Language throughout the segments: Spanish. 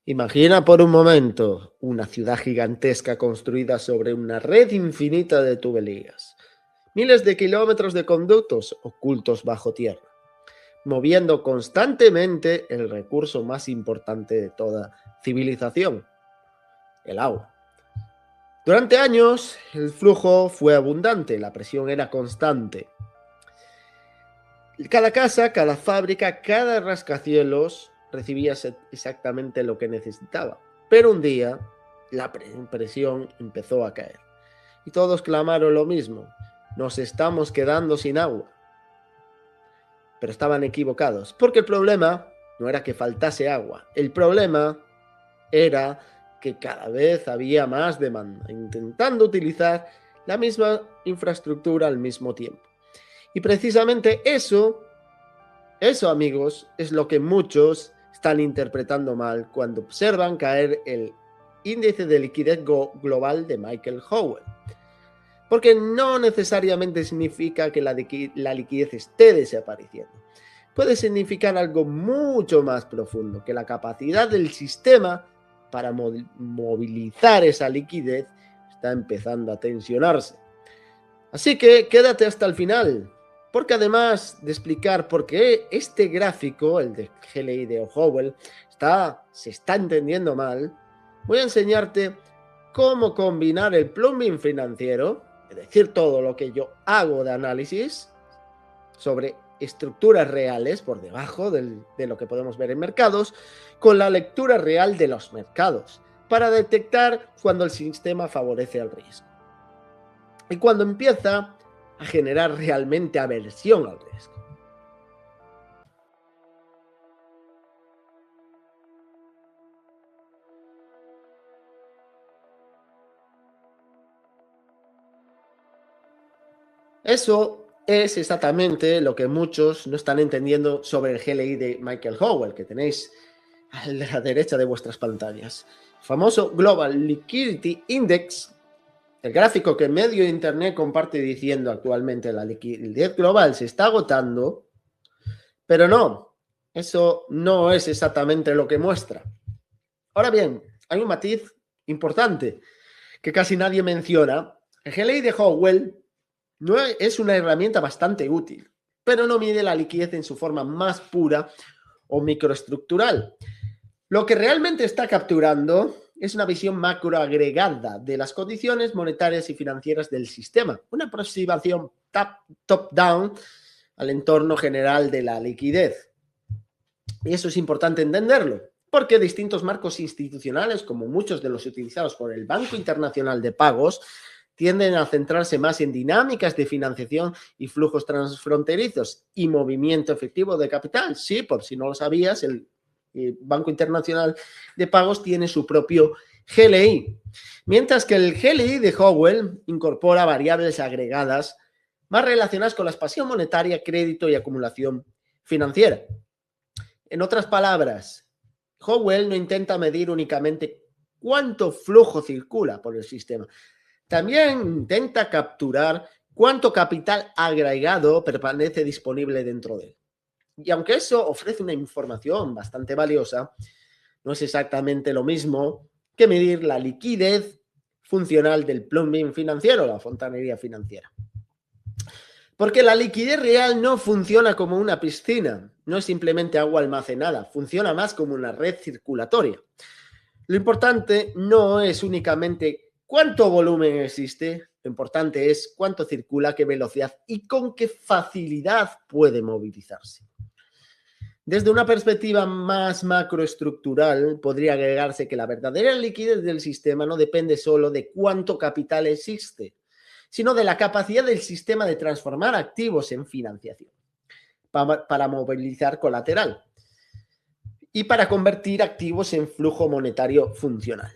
Imagina por un momento una ciudad gigantesca construida sobre una red infinita de tuberías, miles de kilómetros de conductos ocultos bajo tierra, moviendo constantemente el recurso más importante de toda civilización, el agua. Durante años el flujo fue abundante, la presión era constante. Cada casa, cada fábrica, cada rascacielos recibía exactamente lo que necesitaba. Pero un día la presión empezó a caer y todos clamaron lo mismo: nos estamos quedando sin agua. Pero estaban equivocados, porque el problema no era que faltase agua, el problema era que cada vez había más demanda, intentando utilizar la misma infraestructura al mismo tiempo. Y precisamente eso, amigos, es lo que muchos están interpretando mal cuando observan caer el índice de liquidez global de Michael Howell. Porque no necesariamente significa que la liquidez esté desapareciendo. Puede significar algo mucho más profundo, que la capacidad del sistema para movilizar esa liquidez está empezando a tensionarse. Así que quédate hasta el final, porque además de explicar por qué este gráfico, el de GLI de Howell, se está entendiendo mal, voy a enseñarte cómo combinar el plumbing financiero, es decir, todo lo que yo hago de análisis sobre estructuras reales por debajo de lo que podemos ver en mercados, con la lectura real de los mercados, para detectar cuando el sistema favorece el riesgo y cuando empieza a generar realmente aversión al riesgo. Eso es exactamente lo que muchos no están entendiendo sobre el GLI de Michael Howell, que tenéis a la derecha de vuestras pantallas. El famoso Global Liquidity Index, el gráfico que medio internet comparte diciendo actualmente la liquidez global se está agotando, pero no, eso no es exactamente lo que muestra. Ahora bien, hay un matiz importante que casi nadie menciona. El GLI de Howell no es una herramienta bastante útil, pero no mide la liquidez en su forma más pura o microestructural. Lo que realmente está capturando es una visión macro agregada de las condiciones monetarias y financieras del sistema, una aproximación top-down al entorno general de la liquidez. Y eso es importante entenderlo, porque distintos marcos institucionales, como muchos de los utilizados por el Banco Internacional de Pagos, tienden a centrarse más en dinámicas de financiación y flujos transfronterizos y movimiento efectivo de capital. Sí, por si no lo sabías, el Banco Internacional de Pagos tiene su propio GLI, mientras que el GLI de Howell incorpora variables agregadas más relacionadas con la expansión monetaria, crédito y acumulación financiera. En otras palabras, Howell no intenta medir únicamente cuánto flujo circula por el sistema, también intenta capturar cuánto capital agregado permanece disponible dentro de él. Y aunque eso ofrece una información bastante valiosa, no es exactamente lo mismo que medir la liquidez funcional del plumbing financiero, la fontanería financiera. Porque la liquidez real no funciona como una piscina, no es simplemente agua almacenada, funciona más como una red circulatoria. Lo importante no es únicamente cuánto volumen existe, lo importante es cuánto circula, qué velocidad y con qué facilidad puede movilizarse. Desde una perspectiva más macroestructural, podría agregarse que la verdadera liquidez del sistema no depende solo de cuánto capital existe, sino de la capacidad del sistema de transformar activos en financiación para movilizar colateral y para convertir activos en flujo monetario funcional.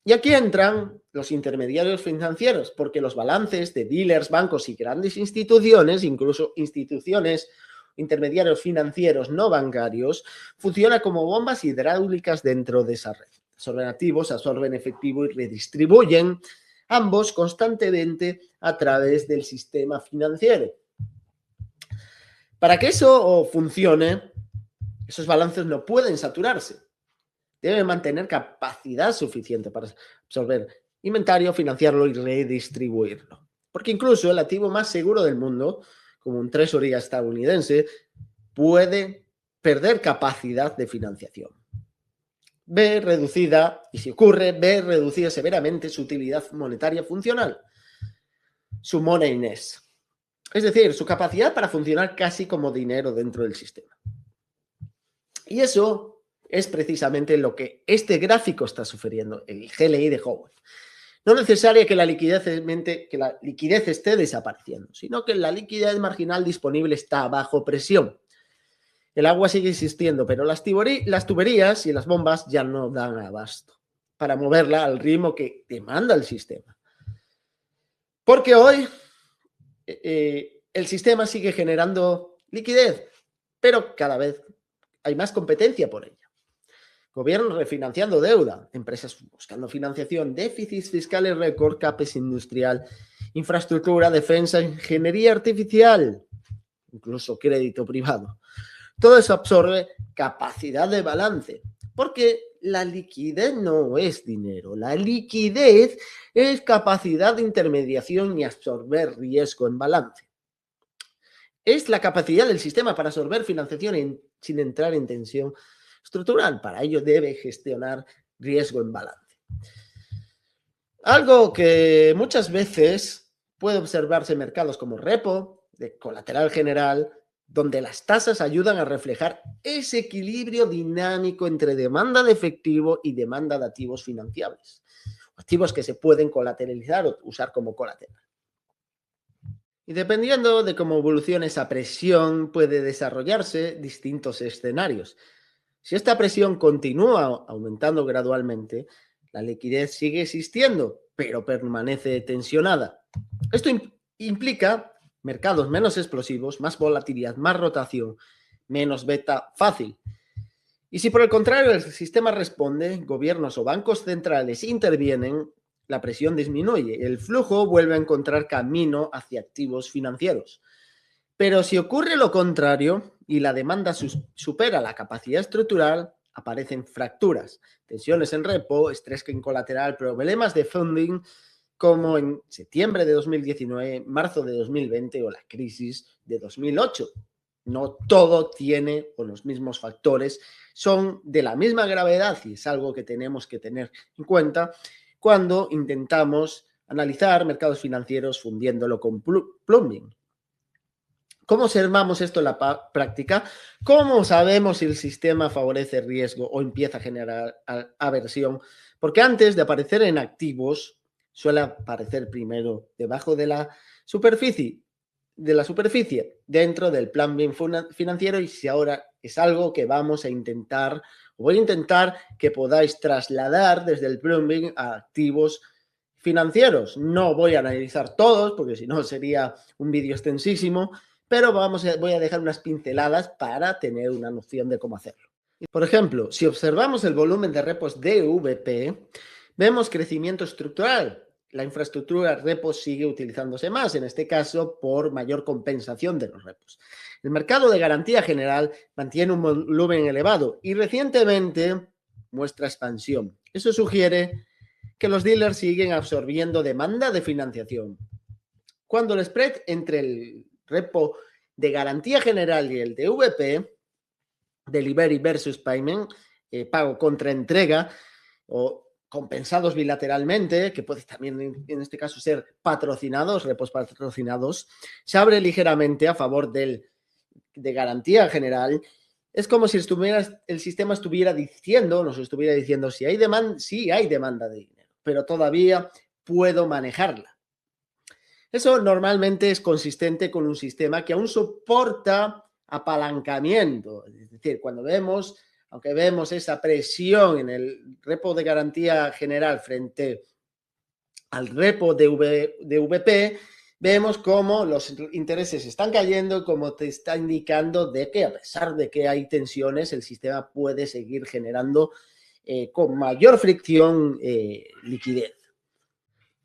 Y aquí entran los intermediarios financieros, porque los balances de dealers, bancos y grandes instituciones, incluso instituciones, intermediarios financieros no bancarios, funcionan como bombas hidráulicas dentro de esa red. Absorben activos, absorben efectivo y redistribuyen ambos constantemente a través del sistema financiero. Para que eso funcione, esos balances no pueden saturarse. debe mantener capacidad suficiente para absorber inventario, financiarlo y redistribuirlo. Porque incluso el activo más seguro del mundo, como un tresoría estadounidense, puede perder capacidad de financiación. Ve reducida, y si ocurre, ve reducida severamente su utilidad monetaria funcional, su moneyness, es decir, su capacidad para funcionar casi como dinero dentro del sistema. Y eso es precisamente lo que este gráfico está sufriendo, el GLI de Howell. No necesaria que la liquidez esté desapareciendo, sino que la liquidez marginal disponible está bajo presión. El agua sigue existiendo, pero las tuberías y las bombas ya no dan abasto para moverla al ritmo que demanda el sistema. Porque hoy el sistema sigue generando liquidez, pero cada vez hay más competencia por ella. Gobiernos refinanciando deuda, empresas buscando financiación, déficits fiscales récord, CAPEX industrial, infraestructura, defensa, ingeniería artificial, incluso crédito privado. Todo eso absorbe capacidad de balance, porque la liquidez no es dinero, la liquidez es capacidad de intermediación y absorber riesgo en balance. Es la capacidad del sistema para absorber financiación sin entrar en tensión estructural. Para ello debe gestionar riesgo en balance. Algo que muchas veces puede observarse en mercados como repo, de colateral general, donde las tasas ayudan a reflejar ese equilibrio dinámico entre demanda de efectivo y demanda de activos financiables, activos que se pueden colateralizar o usar como colateral. Y dependiendo de cómo evolucione esa presión, puede desarrollarse distintos escenarios. Si esta presión continúa aumentando gradualmente, la liquidez sigue existiendo, pero permanece tensionada. Esto implica mercados menos explosivos, más volatilidad, más rotación, menos beta fácil. Y si por el contrario el sistema responde, gobiernos o bancos centrales intervienen, la presión disminuye, el flujo vuelve a encontrar camino hacia activos financieros. Pero si ocurre lo contrario y la demanda supera la capacidad estructural, aparecen fracturas, tensiones en repo, estrés en colateral, problemas de funding, como en septiembre de 2019, marzo de 2020 o la crisis de 2008. No todo tiene o los mismos factores son de la misma gravedad y es algo que tenemos que tener en cuenta cuando intentamos analizar mercados financieros fundiéndolo con plumbing. ¿Cómo observamos esto en la práctica? ¿Cómo sabemos si el sistema favorece riesgo o empieza a generar aversión? Porque antes de aparecer en activos, suele aparecer primero debajo de la superficie, dentro del plan bien financiero, y si ahora es algo que vamos a intentar, o voy a intentar que podáis trasladar desde el plumbing a activos financieros. No voy a analizar todos, porque si no sería un vídeo extensísimo, pero voy a dejar unas pinceladas para tener una noción de cómo hacerlo. Por ejemplo, si observamos el volumen de repos DVP, vemos crecimiento estructural. La infraestructura repos sigue utilizándose más, en este caso por mayor compensación de los repos. El mercado de garantía general mantiene un volumen elevado y recientemente muestra expansión. Eso sugiere que los dealers siguen absorbiendo demanda de financiación. Cuando el spread entre el repo de garantía general y el DVP, delivery versus payment, pago contra entrega, o compensados bilateralmente, que puede también en este caso ser patrocinados, repos patrocinados, se abre ligeramente a favor de garantía general. Es como si el sistema estuviera diciendo, nos estuviera diciendo, si hay demanda, sí hay demanda de dinero, pero todavía puedo manejarla. Eso normalmente es consistente con un sistema que aún soporta apalancamiento, es decir, aunque vemos esa presión en el repo de garantía general frente al repo de VP, vemos cómo los intereses están cayendo y cómo te está indicando de que a pesar de que hay tensiones, el sistema puede seguir generando con mayor fricción liquidez.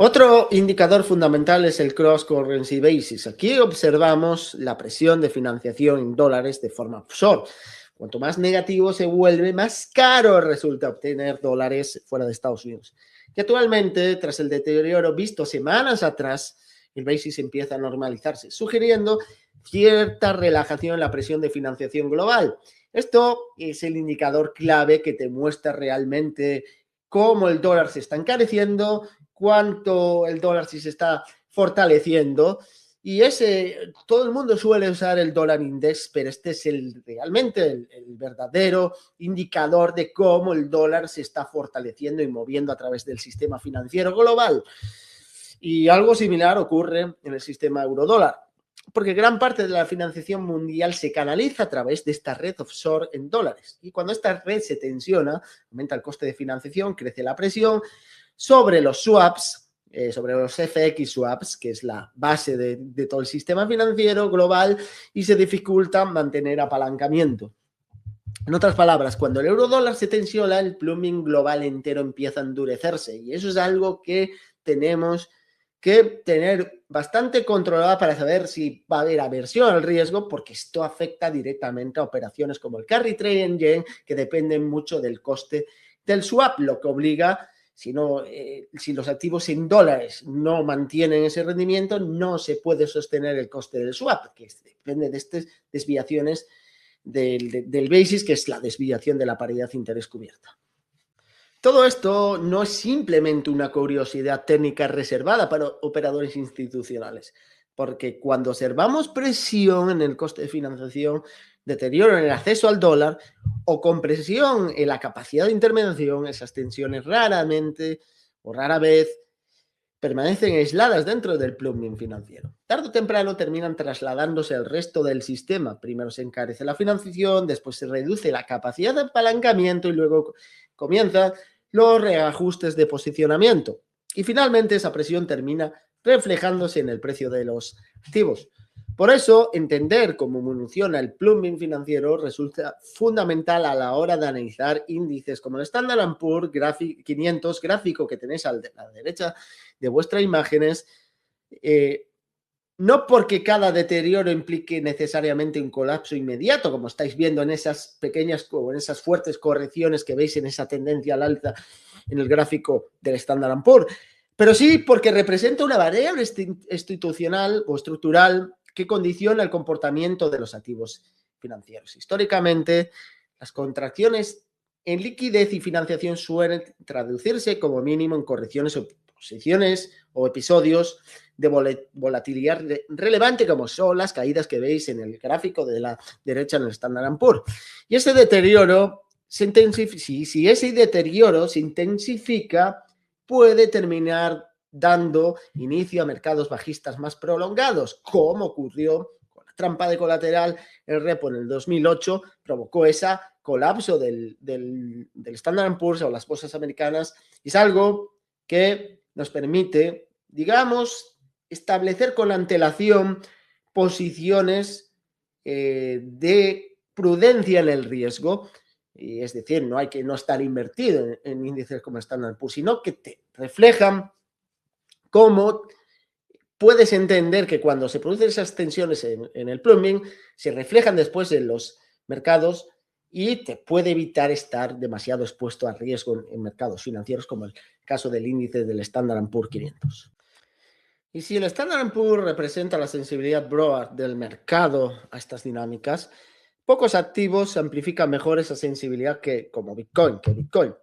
Otro indicador fundamental es el Cross Currency Basis. Aquí observamos la presión de financiación en dólares de forma offshore. Cuanto más negativo se vuelve, más caro resulta obtener dólares fuera de Estados Unidos. Y actualmente, tras el deterioro visto semanas atrás, el basis empieza a normalizarse, sugiriendo cierta relajación en la presión de financiación global. Esto es el indicador clave que te muestra realmente cómo el dólar se está encareciendo, cuánto el dólar se está fortaleciendo. Y todo el mundo suele usar el dólar index, pero este es realmente el verdadero indicador de cómo el dólar se está fortaleciendo y moviendo a través del sistema financiero global. Y algo similar ocurre en el sistema eurodólar, porque gran parte de la financiación mundial se canaliza a través de esta red offshore en dólares. Y cuando esta red se tensiona, aumenta el coste de financiación, crece la presión sobre los swaps, sobre los FX swaps, que es la base de todo el sistema financiero global, y se dificulta mantener apalancamiento. En otras palabras, cuando el eurodólar se tensiona, el plumbing global entero empieza a endurecerse, y eso es algo que tenemos que tener bastante controlada para saber si va a haber aversión al riesgo, porque esto afecta directamente a operaciones como el carry trade en yen, que dependen mucho del coste del swap, lo que obliga, si los activos en dólares no mantienen ese rendimiento, no se puede sostener el coste del swap, que depende de estas desviaciones del basis, que es la desviación de la paridad interés cubierta. Todo esto no es simplemente una curiosidad técnica reservada para operadores institucionales, porque cuando observamos presión en el coste de financiación, deterioro en el acceso al dólar o compresión en la capacidad de intermediación, esas tensiones raramente o rara vez permanecen aisladas dentro del plumbing financiero. Tarde o temprano terminan trasladándose al resto del sistema. Primero se encarece la financiación, después se reduce la capacidad de apalancamiento y luego comienzan los reajustes de posicionamiento. Y finalmente esa presión termina reflejándose en el precio de los activos. Por eso, entender cómo funciona el plumbing financiero resulta fundamental a la hora de analizar índices como el Standard & Poor's 500, gráfico que tenéis a la derecha de vuestras imágenes, no porque cada deterioro implique necesariamente un colapso inmediato, como estáis viendo en esas pequeñas o en esas fuertes correcciones que veis en esa tendencia al alza en el gráfico del Standard & Poor's, pero sí porque representa una variable institucional o estructural que condiciona el comportamiento de los activos financieros. Históricamente, las contracciones en liquidez y financiación suelen traducirse como mínimo en correcciones o posiciones o episodios de volatilidad relevante, como son las caídas que veis en el gráfico de la derecha en el Standard & Poor's. Y ese deterioro, si ese deterioro se intensifica, puede terminar dando inicio a mercados bajistas más prolongados, como ocurrió con la trampa de colateral. El repo en el 2008 provocó ese colapso del Standard & Poor's o las bolsas americanas, y es algo que nos permite, digamos, establecer con antelación posiciones de prudencia en el riesgo. Y es decir, no hay que no estar invertido en índices como Standard & Poor's, sino que te reflejan cómo puedes entender que cuando se producen esas tensiones en el plumbing, se reflejan después en los mercados y te puede evitar estar demasiado expuesto a riesgo en mercados financieros, como el caso del índice del Standard & Poor's 500. Y si el Standard & Poor's representa la sensibilidad broad del mercado a estas dinámicas, pocos activos amplifican mejor esa sensibilidad que Bitcoin.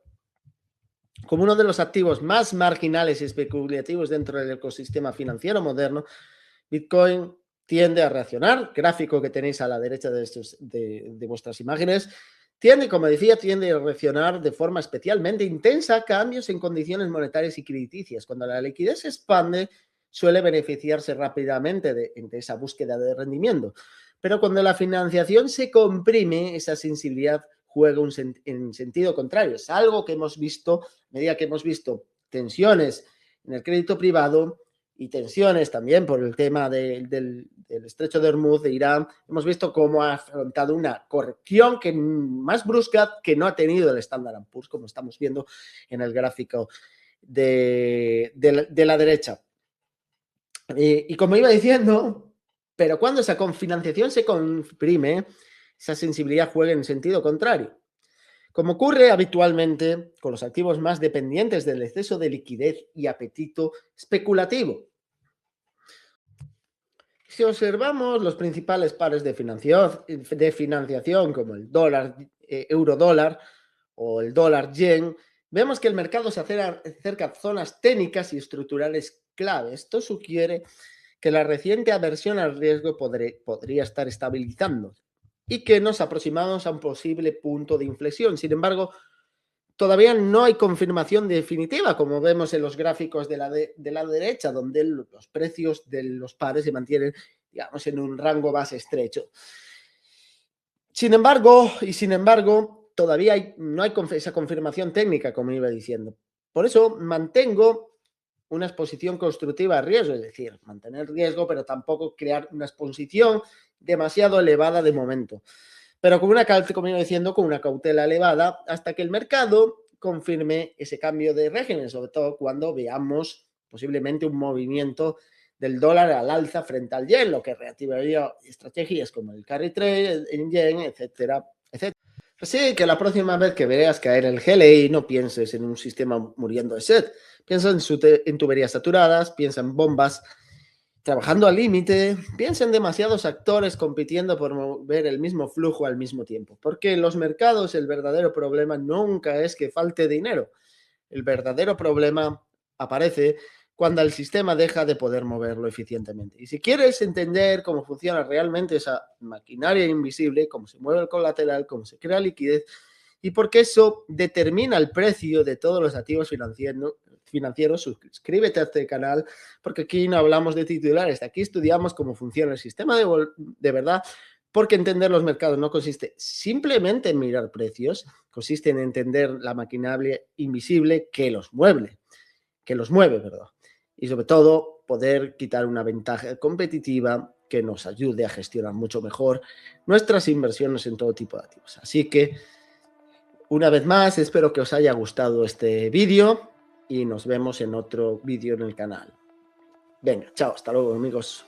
Como uno de los activos más marginales y especulativos dentro del ecosistema financiero moderno, Bitcoin tiende a reaccionar. Gráfico que tenéis a la derecha de vuestras imágenes, como decía, tiende a reaccionar de forma especialmente intensa a cambios en condiciones monetarias y crediticias. Cuando la liquidez se expande, suele beneficiarse rápidamente de esa búsqueda de rendimiento. Pero cuando la financiación se comprime, esa sensibilidad juega en sentido contrario. Es algo que hemos visto, a medida que hemos visto tensiones en el crédito privado y tensiones también por el tema del estrecho de Hormuz de Irán, hemos visto cómo ha afrontado una corrección más brusca que no ha tenido el Standard & Poor's, como estamos viendo en el gráfico de la derecha. Y como iba diciendo, pero cuando esa financiación se comprime, esa sensibilidad juegue en sentido contrario, como ocurre habitualmente con los activos más dependientes del exceso de liquidez y apetito especulativo. Si observamos los principales pares de financiación como el dólar, euro dólar o el dólar yen, vemos que el mercado se acerca a zonas técnicas y estructurales clave. Esto sugiere que la reciente aversión al riesgo podría estar estabilizando y que nos aproximamos a un posible punto de inflexión. Sin embargo, todavía no hay confirmación definitiva, como vemos en los gráficos de la derecha, donde los precios de los pares se mantienen, digamos, en un rango más estrecho. Sin embargo, todavía no hay esa confirmación técnica, como iba diciendo. Por eso mantengo una exposición constructiva a riesgo, es decir, mantener riesgo, pero tampoco crear una exposición demasiado elevada de momento. Pero como iba diciendo, con una cautela elevada hasta que el mercado confirme ese cambio de régimen, sobre todo cuando veamos posiblemente un movimiento del dólar al alza frente al yen, lo que reactivaría estrategias como el carry trade en yen, etcétera, etcétera. Así que la próxima vez que veas caer el GLI, no pienses en un sistema muriendo de sed. Piensa en tuberías saturadas, piensa en bombas trabajando al límite, piensa en demasiados actores compitiendo por mover el mismo flujo al mismo tiempo. Porque en los mercados el verdadero problema nunca es que falte dinero. El verdadero problema aparece cuando el sistema deja de poder moverlo eficientemente. Y si quieres entender cómo funciona realmente esa maquinaria invisible, cómo se mueve el colateral, cómo se crea liquidez, y porque eso determina el precio de todos los activos financieros, suscríbete a este canal, porque aquí no hablamos de titulares, aquí estudiamos cómo funciona el sistema de verdad, porque entender los mercados no consiste simplemente en mirar precios, consiste en entender la maquinaria invisible que los mueve, perdón. Y sobre todo poder quitar una ventaja competitiva que nos ayude a gestionar mucho mejor nuestras inversiones en todo tipo de activos. Así que una vez más, espero que os haya gustado este vídeo y nos vemos en otro vídeo en el canal. Venga, chao, hasta luego amigos.